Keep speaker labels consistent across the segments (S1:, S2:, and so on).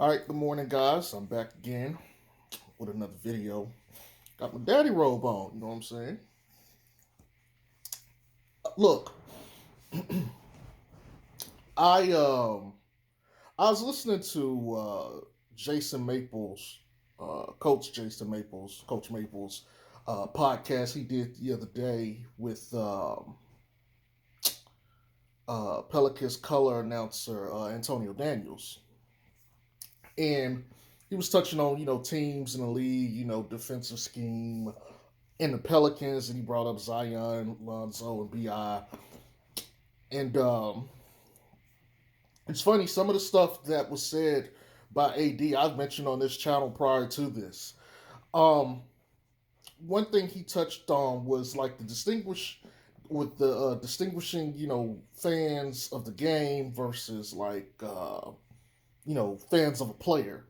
S1: All right, good morning, guys. I'm back again with another video. Got my daddy robe on. You know what I'm saying? Look, I um I was listening to Jason Maples, Coach Maples podcast he did the other day with Pelicans color announcer Antonio Daniels, and he was touching on teams in the league, defensive scheme, in the Pelicans, and he brought up Zion, Lonzo, and Bi. And it's funny, some of the stuff that was said by AD, I've mentioned on this channel prior to this. Um, One thing he touched on was like the distinguishing, fans of the game versus like fans of a player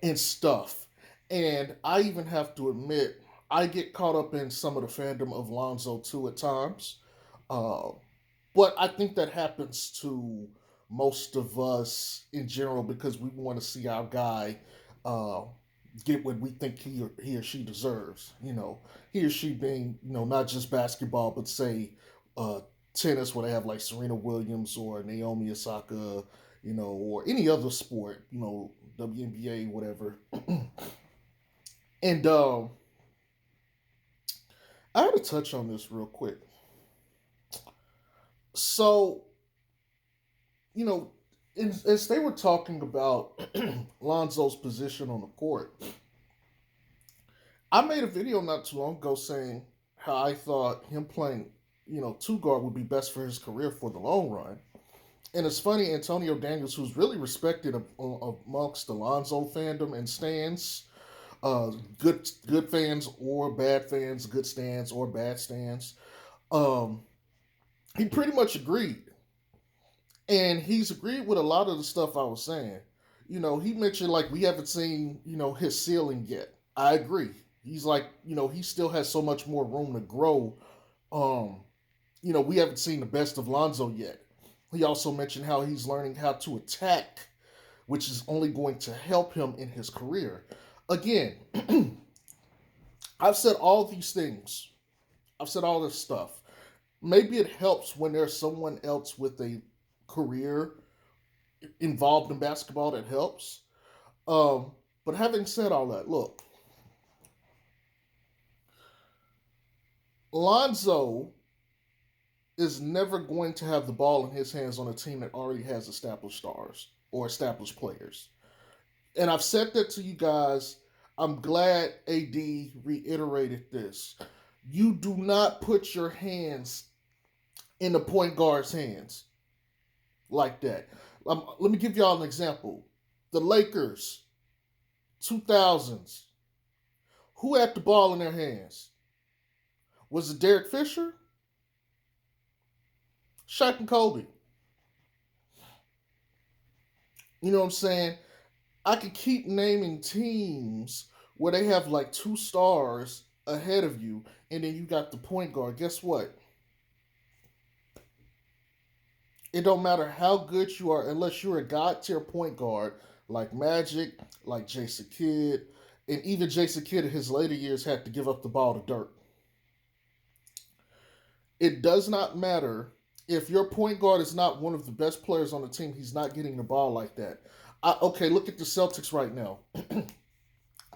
S1: and stuff. And I even have to admit, I get caught up in some of the fandom of Lonzo too at times. Uh, but I think that happens to most of us in general because we want to see our guy uh, get what we think he or she deserves. He or she being, not just basketball, but say uh, tennis, where they have like Serena Williams or Naomi Osaka, or any other sport, WNBA, whatever. And I had to touch on this real quick. So, you know, as they were talking about Lonzo's position on the court, I made a video not too long ago saying how I thought him playing, two guard would be best for his career for the long run. And it's funny, Antonio Daniels, who's really respected amongst the Lonzo fandom and stands, good fans or bad fans, good stands or bad stands, um, he pretty much agreed. And he's agreed with a lot of the stuff I was saying. He mentioned like we haven't seen, his ceiling yet. I agree. He's like, he still has so much more room to grow. Um, we haven't seen the best of Lonzo yet. He also mentioned how he's learning how to attack, which is only going to help him in his career. Again, I've said all these things. I've said all this stuff. Maybe it helps when there's someone else with a career involved in basketball that helps. But having said all that, look, Lonzo is never going to have the ball in his hands on a team that already has established stars or established players. And I've said that to you guys. I'm glad AD reiterated this. You do not put your hands in the point guard's hands like that. Let me give y'all an example. The Lakers, 2000s. Who had the ball in their hands? Was it Derek Fisher? Shaq and Kobe. You know what I'm saying? I could keep naming teams where they have like two stars ahead of you, and then you got the point guard. Guess what? It don't matter how good you are, unless you're a god tier point guard like Magic, like Jason Kidd, and even Jason Kidd in his later years had to give up the ball to Dirk. It does not matter if your point guard is not one of the best players on the team. He's not getting the ball like that. Okay, look at the Celtics right now.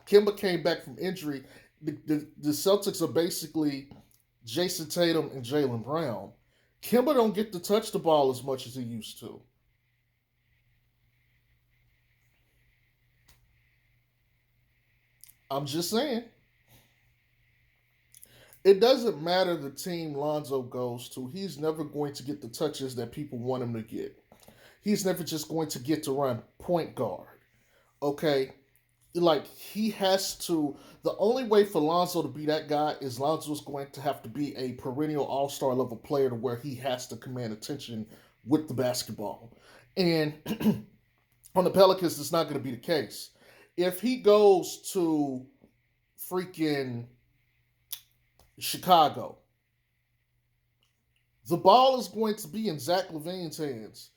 S1: Kimba came back from injury. The Celtics are basically Jason Tatum and Jaylen Brown. Kimba don't get to touch the ball as much as he used to. I'm just saying. It doesn't matter the team Lonzo goes to. He's never going to get the touches that people want him to get. He's never just going to get to run point guard. Okay? Like, he has to. The only way for Lonzo to be that guy is Lonzo's going to have to be a perennial all star level player to where he has to command attention with the basketball. And on the Pelicans, it's not going to be the case. If he goes to freaking Chicago, the ball is going to be in Zach LaVine's hands.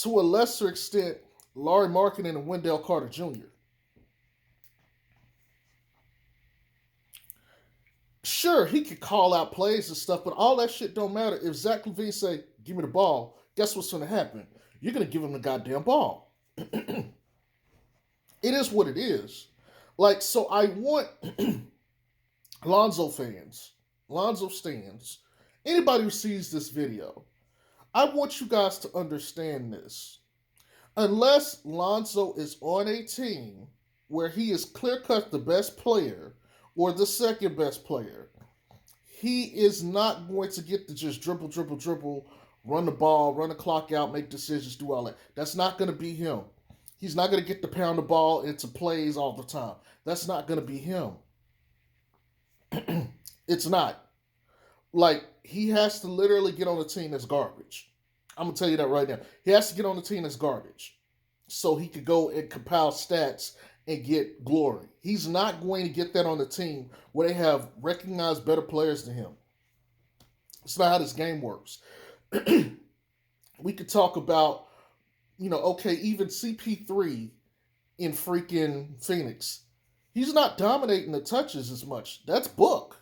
S1: To a lesser extent, Laurie Marketing and Wendell Carter Jr. Sure, he could call out plays and stuff, but all that shit don't matter. If Zach LaVine say, "Give me the ball," guess what's going to happen? You're going to give him the goddamn ball. It is what it is. Like, so I want Lonzo fans, Lonzo stands, anybody who sees this video, I want you guys to understand this. Unless Lonzo is on a team where he is clear cut the best player or the second best player, he is not going to get to just dribble, dribble, dribble, run the ball, run the clock out, make decisions, do all that. That's not going to be him. He's not going to get to pound the ball into plays all the time. That's not going to be him. It's not. Like, he has to literally get on a team that's garbage. I'm going to tell you that right now. He has to get on a team that's garbage so he could go and compile stats and get glory. He's not going to get that on the team where they have recognized better players than him. It's not how this game works. We could talk about, okay, even CP3 in freaking Phoenix. He's not dominating the touches as much. That's Book.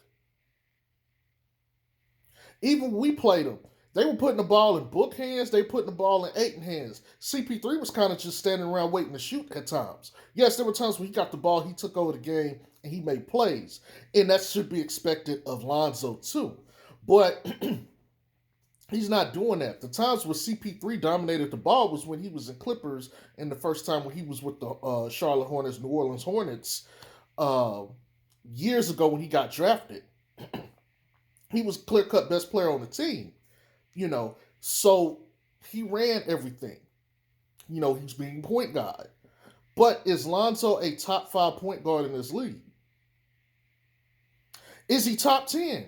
S1: Even when we played them, they were putting the ball in Book hands. They were putting the ball in Ayton hands. CP3 was kind of just standing around waiting to shoot at times. Yes, there were times when he got the ball, he took over the game, and he made plays. And that should be expected of Lonzo, too. But he's not doing that. The times where CP3 dominated the ball was when he was in Clippers, and the first time when he was with the Charlotte Hornets, New Orleans Hornets, years ago when he got drafted. He was clear-cut best player on the team, so he ran everything. He was being point guard. But is Lonzo a top 5 point guard in this league? Is he top 10?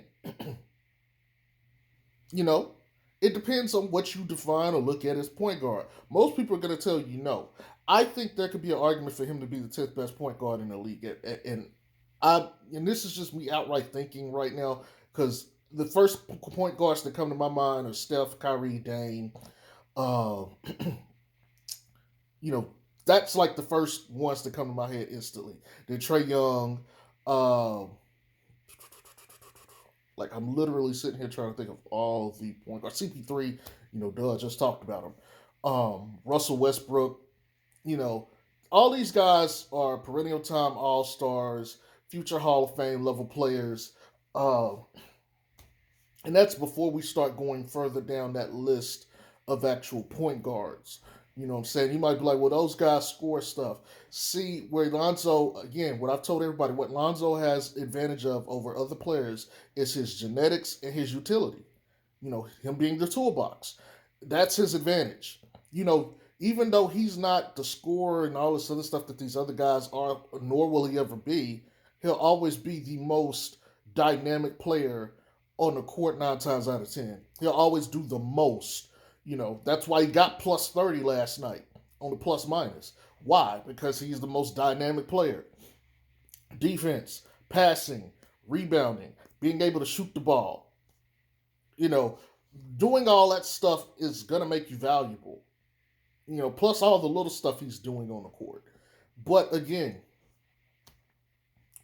S1: It depends on what you define or look at as point guard. Most people are going to tell you no. I think there could be an argument for him to be the 10th best point guard in the league. And this is just me outright thinking right now, because the first point guards that come to my mind are Steph, Kyrie, Dame. That's like the first ones that come to my head instantly. Then Trae Young. I'm literally sitting here trying to think of all the point guards. CP3, just talked about him. Russell Westbrook. All these guys are perennial time all-stars, future Hall of Fame level players. And that's before we start going further down that list of actual point guards. You know what I'm saying? You might be like, well, those guys score stuff. See, where Lonzo, again, what I've told everybody, what Lonzo has advantage of over other players is his genetics and his utility. Him being the toolbox. That's his advantage. Even though he's not the scorer and all this other stuff that these other guys are, nor will he ever be, he'll always be the most dynamic player on the court 9 times out of 10. He'll always do the most. That's why he got plus 30 last night on the plus minus. Why? Because he's the most dynamic player. Defense, passing, rebounding, being able to shoot the ball. Doing all that stuff is going to make you valuable. Plus all the little stuff he's doing on the court. But again,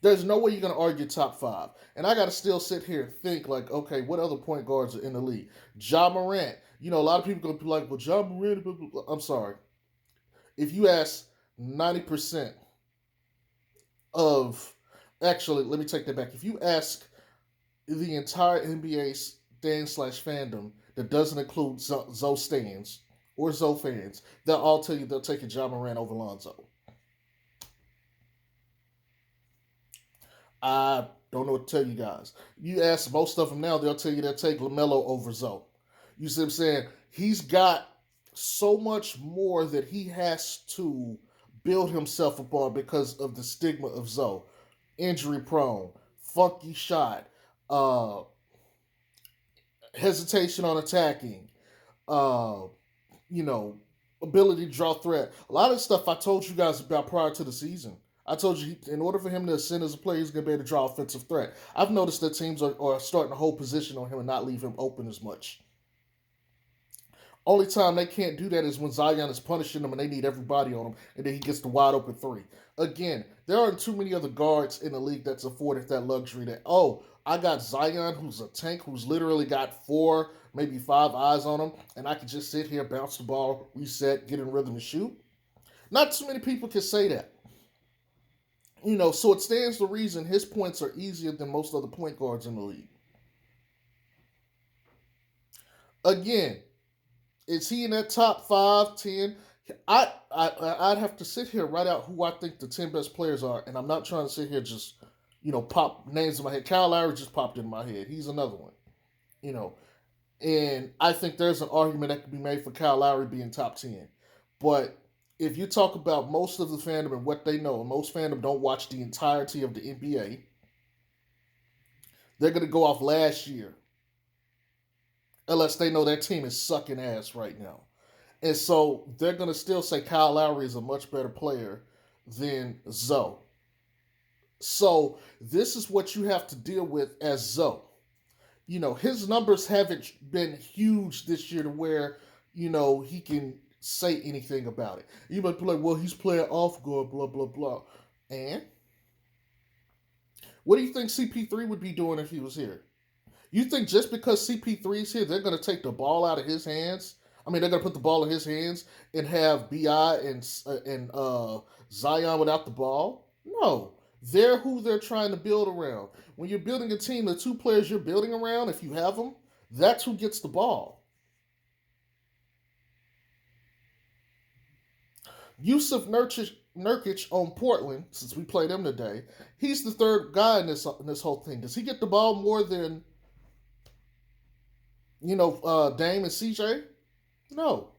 S1: there's no way you're going to argue top 5. And I got to still sit here and think like, okay, what other point guards are in the league? Ja Morant. A lot of people going to be like, well, Ja Morant, blah, blah, blah. I'm sorry. If you ask 90% of, actually, let me take that back. If you ask the entire NBA stand/fandom that doesn't include Zoe stands or Zoe fans, they'll all tell you they'll take a Ja Morant over Lonzo. I don't know what to tell you guys. You ask most of them now, they'll tell you they'll take Lamelo over Zoe. You see what I'm saying? He's got so much more that he has to build himself upon because of the stigma of Zoe. Injury prone, funky shot, hesitation on attacking, ability to draw threat. A lot of stuff I told you guys about prior to the season. I told you, in order for him to ascend as a player, he's going to be able to draw offensive threat. I've noticed that teams are starting to hold position on him and not leave him open as much. Only time they can't do that is when Zion is punishing them and they need everybody on him, and then he gets the wide open three. Again, there aren't too many other guards in the league that's afforded that luxury. That I got Zion, who's a tank, who's literally got four, maybe five eyes on him, and I can just sit here, bounce the ball, reset, get in rhythm, and shoot. Not too many people can say that. So it stands to reason his points are easier than most other point guards in the league. Again, is he in that top 5, 10? I'd have to sit here and write out who I think the 10 best players are, and I'm not trying to sit here just pop names in my head. Kyle Lowry just popped in my head. He's another one, you know, and I think there's an argument that could be made for Kyle Lowry being top 10. But if you talk about most of the fandom and what they know, and most fandom don't watch the entirety of the NBA, they're going to go off last year unless they know their team is sucking ass right now. And so they're going to still say Kyle Lowry is a much better player than Zoe. So this is what you have to deal with as Zoe. His numbers haven't been huge this year to where, he can say anything about it. You might be like, well, he's playing off guard, blah, blah, blah. And what do you think CP3 would be doing if he was here? You think just because CP3 is here, they're going to take the ball out of his hands? I mean, they're going to put the ball in his hands and have Bi and Zion without the ball? No, they're who they're trying to build around. When you're building a team, the two players you're building around, if you have them, that's who gets the ball. Yusuf Nurkic on Portland, since we played him today, he's the third guy in this whole thing. Does he get the ball more than Dame and CJ? No.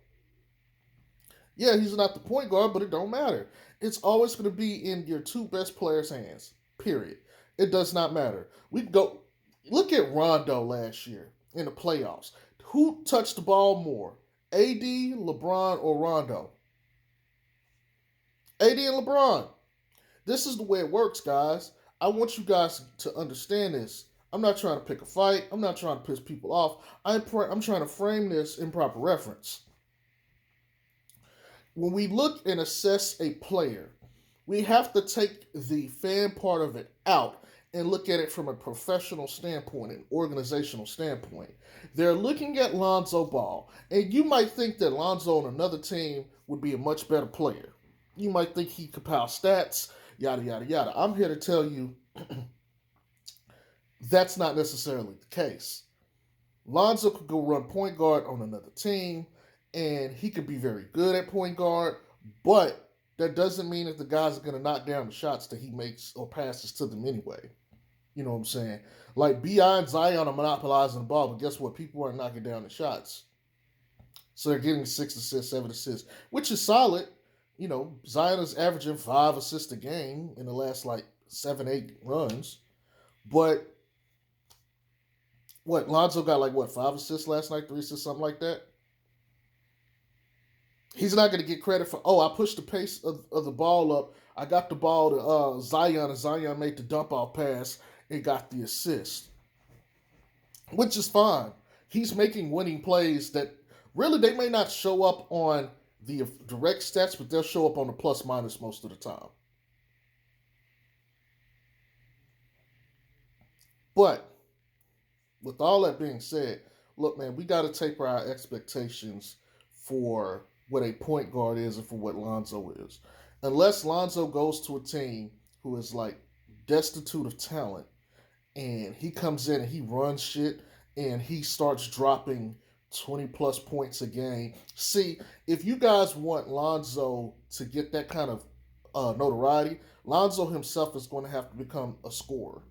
S1: Yeah, he's not the point guard, but it don't matter. It's always going to be in your two best players' hands. Period. It does not matter. We go look at Rondo last year in the playoffs. Who touched the ball more, AD, LeBron, or Rondo? AD and LeBron. This is the way it works, guys. I want you guys to understand this. I'm not trying to pick a fight. I'm not trying to piss people off. I'm trying to frame this in proper reference. When we look and assess a player, we have to take the fan part of it out and look at it from a professional standpoint, an organizational standpoint. They're looking at Lonzo Ball, and you might think that Lonzo on another team would be a much better player. You might think he could pile stats, yada, yada, yada. I'm here to tell you that's not necessarily the case. Lonzo could go run point guard on another team, and he could be very good at point guard, but that doesn't mean that the guys are going to knock down the shots that he makes or passes to them anyway. You know what I'm saying? Like Bi and Zion are monopolizing the ball, but guess what? People aren't knocking down the shots. So they're getting 6 assists, 7 assists, which is solid. Zion is averaging 5 assists a game in the last 7, 8 runs. But Lonzo got 5 assists last night, 3 assists, something like that. He's not going to get credit for, I pushed the pace of the ball up. I got the ball to Zion, and Zion made the dump off pass and got the assist, which is fine. He's making winning plays that really they may not show up on the direct stats, but they'll show up on the plus minus most of the time. But with all that being said, look, man, we got to taper our expectations for what a point guard is and for what Lonzo is. Unless Lonzo goes to a team who is destitute of talent and he comes in and he runs shit and he starts dropping 20 plus points a game. See, if you guys want Lonzo to get that kind of notoriety, Lonzo himself is going to have to become a scorer.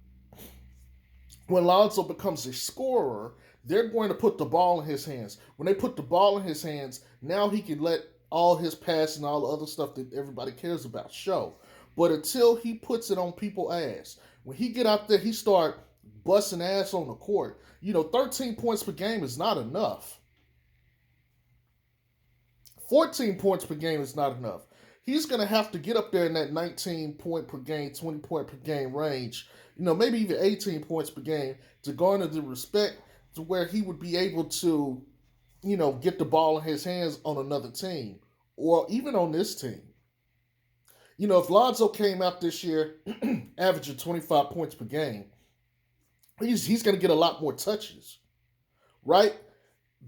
S1: When Lonzo becomes a scorer, they're going to put the ball in his hands. When they put the ball in his hands, now he can let all his pass and all the other stuff that everybody cares about show. But until he puts it on people's ass, when he get out there, he start busting ass on the court. 13 points per game is not enough. 14 points per game is not enough. He's going to have to get up there in that 19 point per game, 20 point per game range, maybe even 18 points per game to garner the respect to where he would be able to get the ball in his hands on another team or even on this team. If Lonzo came out this year averaging 25 points per game, he's going to get a lot more touches, right?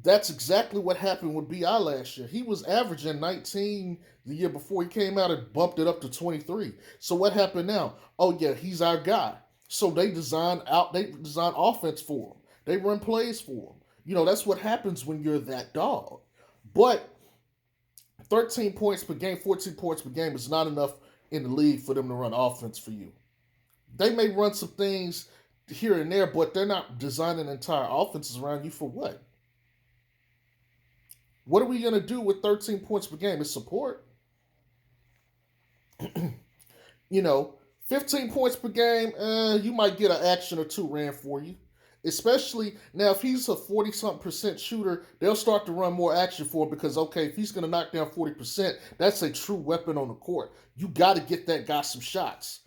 S1: That's exactly what happened with Bi last year. He was averaging 19 the year before. He came out and bumped it up to 23. So what happened now? Oh yeah, he's our guy. So they design offense for him. They run plays for him. That's what happens when you're that dog. But 13 points per game, 14 points per game is not enough in the league for them to run offense for you. They may run some things here and there, but they're not designing entire offenses around you for what? What are we going to do with 13 points per game? It's support. you know, 15 points per game, you might get an action or two ran for you. Especially now, if he's a 40 something percent shooter, they'll start to run more action for him because, okay, if he's going to knock down 40%, that's a true weapon on the court. You got to get that guy some shots.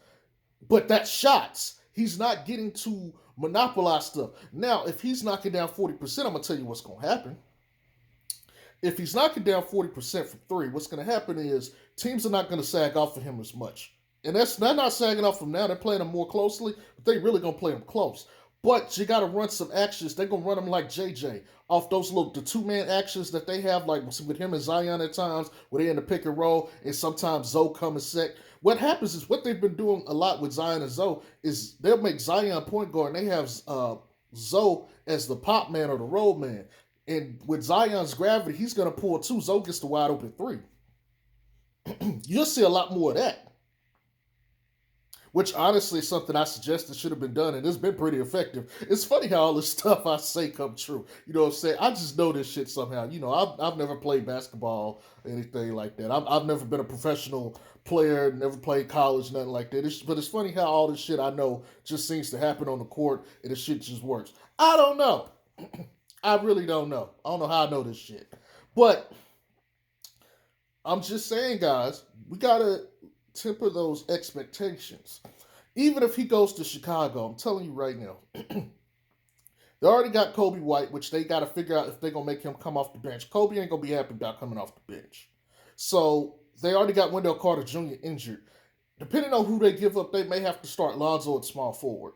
S1: But that shots, he's not getting to monopolize stuff. Now, if he's knocking down 40%, I'm going to tell you what's going to happen. If he's knocking down 40% from three, what's going to happen is teams are not going to sag off for him as much. And they're not sagging off from now. They're playing him more closely, but they really going to play him close. But you got to run some actions. They're going to run them like JJ off those the two-man actions that they have, like with him and Zion at times, where they're in the pick and roll, and sometimes Zoe come and sec. What happens is what they've been doing a lot with Zion and Zoe is they'll make Zion point guard, and they have Zoe as the pop man or the roll man. And with Zion's gravity, he's going to pull two. Zoe gets the wide open three. You'll see a lot more of that. Which honestly is something I suggested should have been done, and it's been pretty effective. It's funny how all this stuff I say come true. You know what I'm saying? I just know this shit somehow. I've never played basketball or anything like that. I've never been a professional player, never played college, nothing like that. But it's funny how all this shit I know just seems to happen on the court, and the shit just works. I don't know. I really don't know. I don't know how I know this shit. But I'm just saying, guys, we got to temper those expectations. Even if he goes to Chicago, I'm telling you right now, they already got Kobe White, which they got to figure out if they're going to make him come off the bench. Kobe ain't going to be happy about coming off the bench. So they already got Wendell Carter Jr. injured. Depending on who they give up, they may have to start Lonzo at small forward.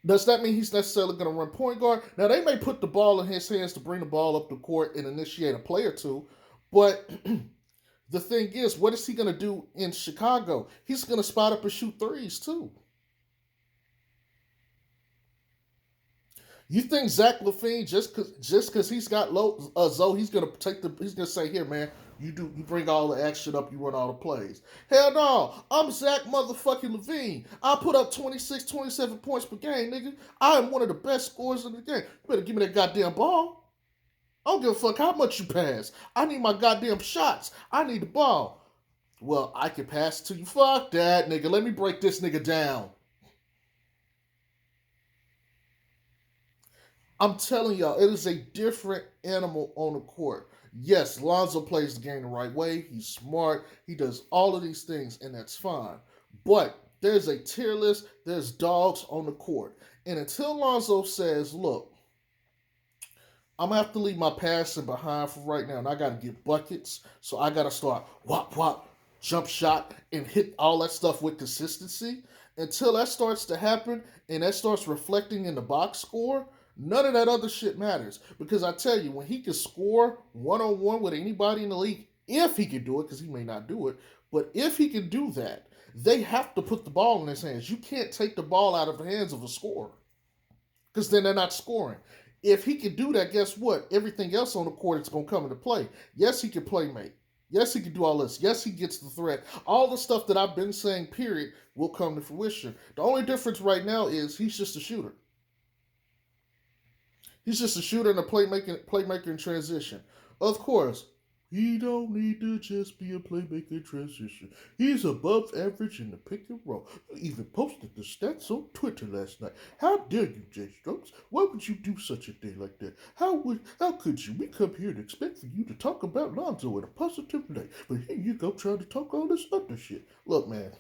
S1: Does that mean he's necessarily going to run point guard? Now, they may put the ball in his hands to bring the ball up the court and initiate a play or two, but the thing is, what is he going to do in Chicago? He's going to spot up and shoot threes, too. You think Zach LaVine, just because he's got Zoe, he's gonna say, here, man, you bring all the action up, you run all the plays. Hell no, I'm Zach motherfucking LaVine. I put up 26, 27 points per game, nigga. I am one of the best scorers in the game. You better give me that goddamn ball. I don't give a fuck how much you pass. I need my goddamn shots. I need the ball. Well, I can pass it to you. Fuck that, nigga. Let me break this nigga down. I'm telling y'all, it is a different animal on the court. Yes, Lonzo plays the game the right way. He's smart. He does all of these things, and that's fine. But there's a tier list. There's dogs on the court. And until Lonzo says, look, I'm going to have to leave my passing behind for right now, and I got to get buckets. So I got to start whop, whop, jump shot, and hit all that stuff with consistency. Until that starts to happen, and that starts reflecting in the box score, none of that other shit matters. Because I tell you, when he can score one-on-one with anybody in the league, if he can do it, because he may not do it, but if he can do that, they have to put the ball in his hands. You can't take the ball out of the hands of a scorer, because then they're not scoring. If he can do that, guess what? Everything else on the court is going to come into play. Yes, he can play make. Yes, he can do all this. Yes, he gets the threat. All the stuff that I've been saying, period, will come to fruition. The only difference right now is he's just a shooter. He's just a shooter and a playmaker in transition. Of course, he don't need to just be a playmaker in transition. He's above average in the pick and roll. You even posted the stats on Twitter last night. How dare you, Jay Strokes? Why would you do such a thing like that? How could you? We come here to expect for you to talk about Lonzo in a positive light, but here you go trying to talk all this other shit. Look, man,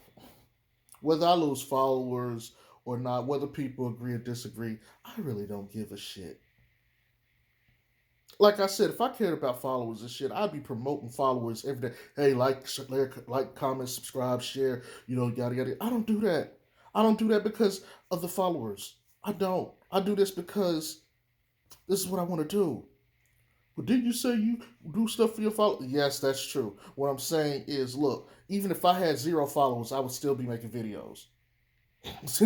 S1: whether I lose followers or not, whether people agree or disagree, I really don't give a shit. Like I said, if I cared about followers and shit, I'd be promoting followers every day. Hey, like, comment, subscribe, share, yada yada. I don't do that. I don't do that because of the followers. I don't. I do this because this is what I want to do. But didn't you say you do stuff for your followers? Yes, that's true. What I'm saying is, look, even if I had 0 followers, I would still be making videos. So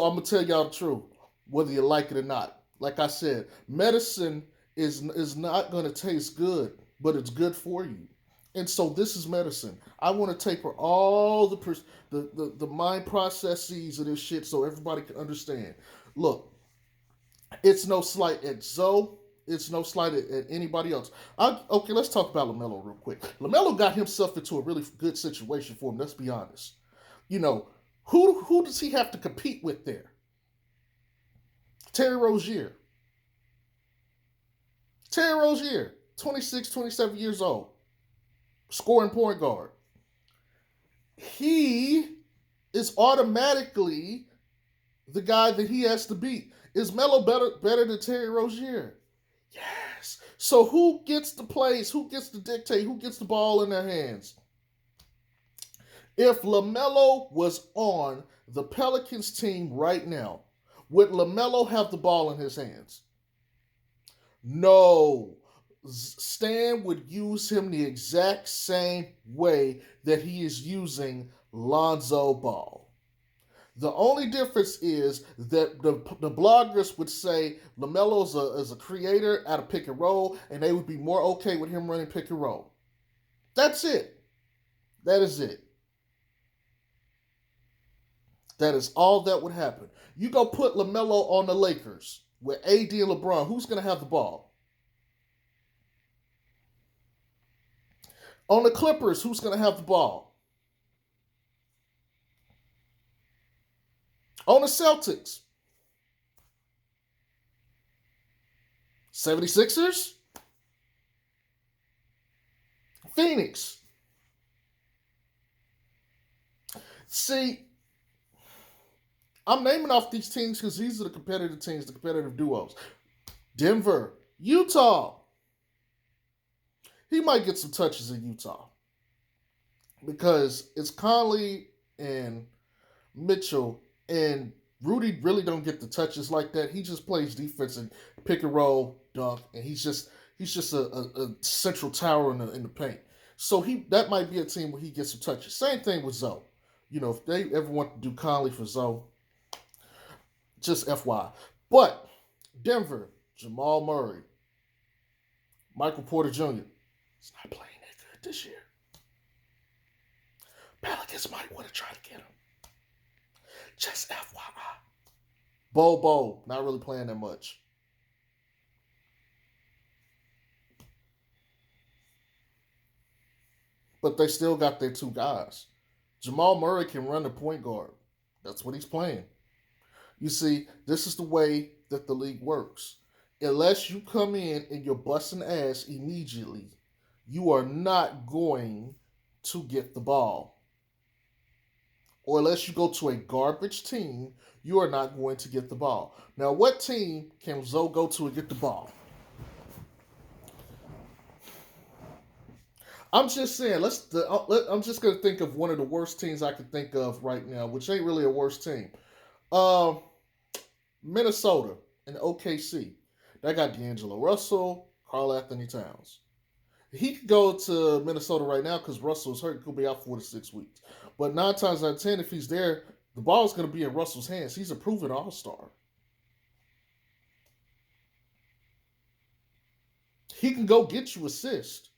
S1: I'm gonna tell y'all the truth, whether you like it or not. Like I said, medicine is not gonna taste good, but it's good for you. And so this is medicine. I want to taper all the mind processes of this shit so everybody can understand. Look, it's no slight at Zoe. It's no slight at anybody else. Okay, let's talk about Lamelo real quick. Lamelo got himself into a really good situation for him. Let's be honest. You know, who does he have to compete with there? Terry Rozier. Terry Rozier, 26, 27 years old, scoring point guard. He is automatically the guy that he has to beat. Is Melo better than Terry Rozier? Yes. So who gets the plays? Who gets to dictate? Who gets the ball in their hands? If LaMelo was on the Pelicans team right now, would LaMelo have the ball in his hands? No. Stan would use him the exact same way that he is using Lonzo Ball. The only difference is that the bloggers would say LaMelo is a creator at a pick and roll, and they would be more okay with him running pick and roll. That's it. That is it. That is all that would happen. You go put LaMelo on the Lakers with AD and LeBron. Who's going to have the ball? On the Clippers, who's going to have the ball? On the Celtics, 76ers, Phoenix. See, I'm naming off these teams because these are the competitive teams, the competitive duos. Denver, Utah. He might get some touches in Utah because it's Conley and Mitchell, and Rudy really don't get the touches like that. He just plays defense and pick and roll, dunk, and he's just a central tower in the paint. So that might be a team where he gets some touches. Same thing with Zoe. If they ever want to do Conley for Zoe, just FY. But Denver, Jamal Murray, Michael Porter Jr. is not playing that good this year. Pelicans might want to try to get him. Just FYI. Bobo, not really playing that much. But they still got their 2 guys. Jamal Murray can run the point guard. That's what he's playing. You see, this is the way that the league works. Unless you come in and you're busting ass immediately, you are not going to get the ball. Or unless you go to a garbage team, you are not going to get the ball. Now, what team can Zoe go to and get the ball? I'm just saying, I'm just going to think of one of the worst teams I could think of right now, which ain't really a worst team. Minnesota and OKC. They got D'Angelo Russell, Karl Anthony Towns. He could go to Minnesota right now because Russell's hurt. He could be out 4 to 6 weeks. But 9 times out of 10, if he's there, the ball's going to be in Russell's hands. He's a proven all-star. He can go get you assists.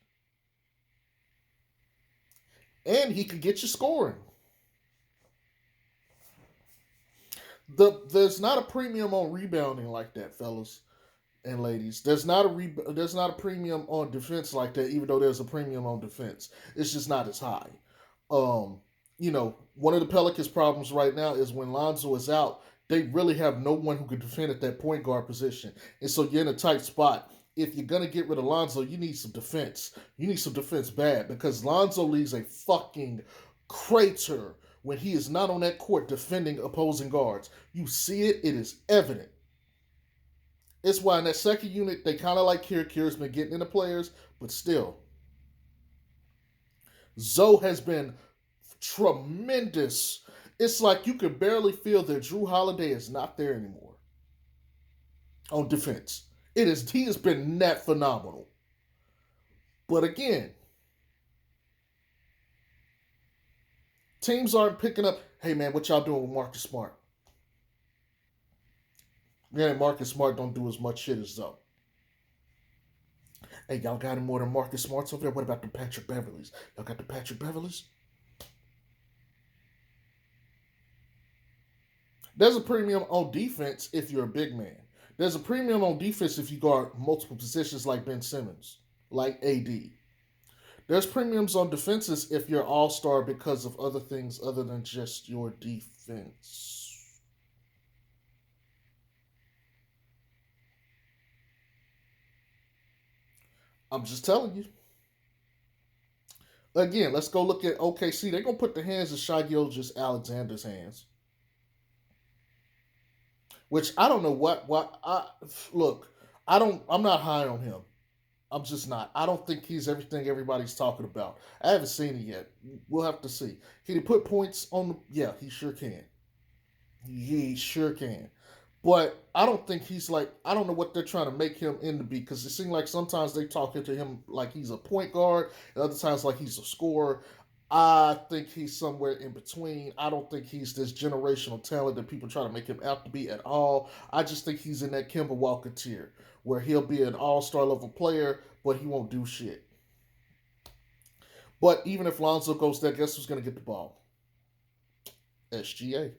S1: And he can get you scoring. There's not a premium on rebounding like that, fellas and ladies. There's not a premium on defense like that, even though there's a premium on defense. It's just not as high. One of the Pelicans' problems right now is when Lonzo is out, they really have no one who can defend at that point guard position. And so you're in a tight spot. If you're going to get rid of Lonzo, you need some defense. You need some defense bad because Lonzo leaves a fucking crater when he is not on that court defending opposing guards. You see it, it is evident. It's why in that second unit, they kind of like Kira's been getting into players, but still, Zoe has been tremendous. It's like you can barely feel that Drew Holiday is not there anymore on defense. He has been that phenomenal. But again, teams aren't picking up, hey man, what y'all doing with Marcus Smart? Yeah, Marcus Smart don't do as much shit as Zoe. Hey, y'all got him more than Marcus Smart's over there? What about the Patrick Beverleys? Y'all got the Patrick Beverleys? There's a premium on defense if you're a big man. There's a premium on defense if you guard multiple positions like Ben Simmons, like AD. There's premiums on defenses if you're all star because of other things other than just your defense. I'm just telling you. Again, let's go look at OKC. They're gonna put the hands of Shai Gilgeous-Alexander's hands. Which I don't know what I look. I'm not high on him. I'm just not. I don't think he's everything everybody's talking about. I haven't seen it yet. We'll have to see. Can he put points on the? Yeah, he sure can. He sure can. But I don't think he's like, I don't know what they're trying to make him into be, because it seems like sometimes they talking to him like he's a point guard, and other times like he's a scorer. I think he's somewhere in between. I don't think he's this generational talent that people try to make him out to be at all. I just think he's in that Kemba Walker tier where he'll be an all-star level player, but he won't do shit. But even if Lonzo goes there, guess who's going to get the ball? SGA.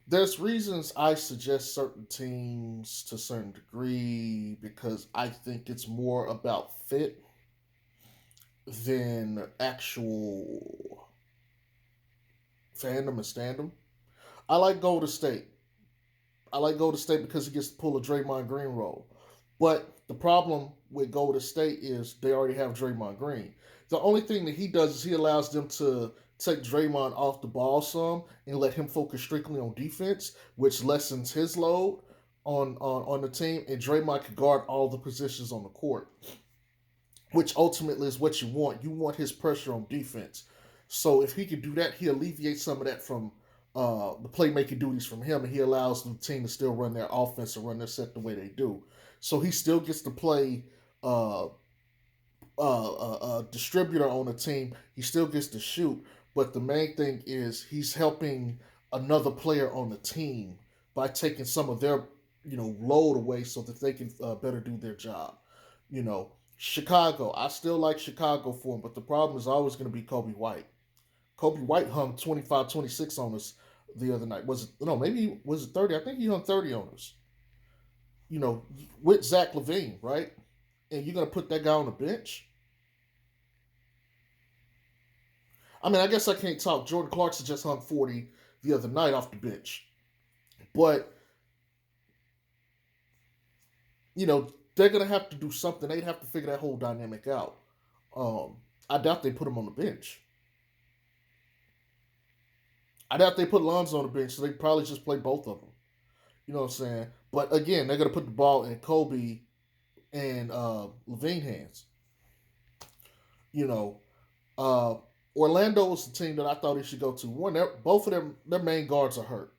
S1: There's reasons I suggest certain teams to a certain degree because I think it's more about fit than actual fandom and standom. I like Golden State. I like Golden State because he gets to pull a Draymond Green role. But the problem with Golden State is they already have Draymond Green. The only thing that he does is he allows them to take Draymond off the ball some and let him focus strictly on defense, which lessens his load on the team. And Draymond can guard all the positions on the court, which ultimately is what you want. You want his pressure on defense. So if he can do that, he alleviates some of that from the playmaking duties from him, and he allows the team to still run their offense and run their set the way they do. So he still gets to play distributor on the team. He still gets to shoot, but the main thing is he's helping another player on the team by taking some of their load away so that they can better do their job. Chicago, I still like Chicago for him, but the problem is always going to be Kobe White. Kobe White hung 25, 26 on us the other night. Was it no? Maybe was it 30? I think he hung 30 on us. With Zach LaVine, right? And you're gonna put that guy on the bench? I mean, I guess I can't talk. Jordan Clarkson just hung 40 the other night off the bench, but they're gonna have to do something. They'd have to figure that whole dynamic out. I doubt they put him on the bench. I doubt they put Lonzo on the bench, so they probably just play both of them. You know what I'm saying? But again, they're gonna put the ball in Kobe and LaVine hands. You know, uh, Orlando was the team that I thought he should go to. Both of them, their main guards are hurt.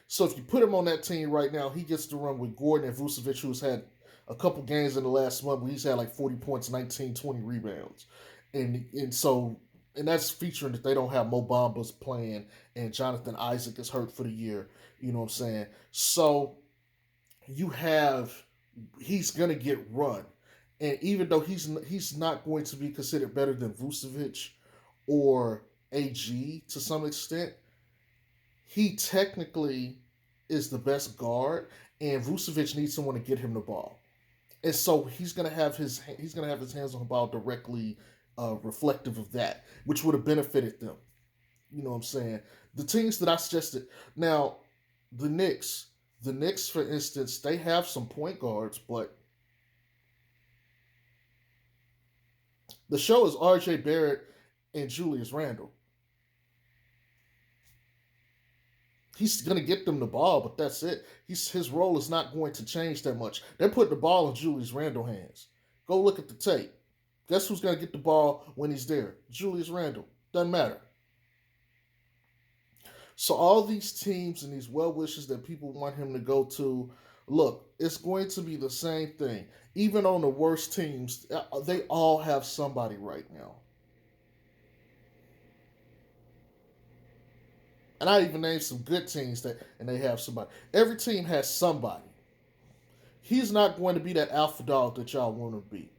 S1: So if you put him on that team right now, he gets to run with Gordon and Vucevic, who's had a couple games in the last month where he's had like 40 points, 19, 20 rebounds. And that's featuring that they don't have Mo Bamba's playing and Jonathan Isaac is hurt for the year. You know what I'm saying? So you have he's gonna get run. And even though he's not going to be considered better than Vucevic or AG to some extent, he technically is the best guard, and Vucevic needs someone to get him the ball. And so he's gonna have his hands on the ball directly reflective of that, which would have benefited them. You know what I'm saying? The teams that I suggested now, the Knicks, for instance, they have some point guards, but The show is R.J. Barrett and Julius Randle. He's going to get them the ball, but that's it. His role is not going to change that much. They're putting the ball in Julius Randle's hands. Go look at the tape. Guess who's going to get the ball when he's there? Julius Randle. Doesn't matter. So all these teams and these well wishes that people want him to go to, look, it's going to be the same thing. Even on the worst teams, they all have somebody right now. And I even named some good teams that and they have somebody. Every team has somebody. He's not going to be that alpha dog that y'all want to be.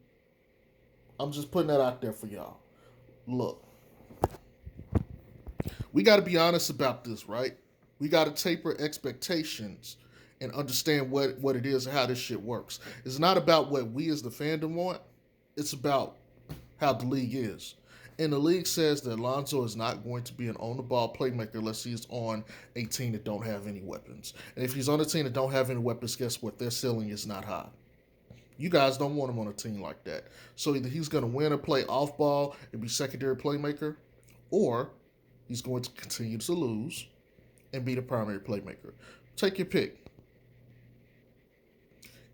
S1: I'm just putting that out there for y'all. Look, we got to be honest about this, right? We got to taper expectations and understand what it is and how this shit works. It's not about what we as the fandom want. It's about how the league is. And the league says that Lonzo is not going to be an on-the-ball playmaker unless he's on a team that don't have any weapons. And if he's on a team that don't have any weapons, guess what? Their ceiling is not high. You guys don't want him on a team like that. So either he's going to win or play off-ball and be secondary playmaker, or he's going to continue to lose and be the primary playmaker. Take your pick.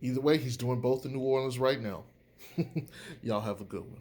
S1: Either way, he's doing both in New Orleans right now. Y'all have a good one.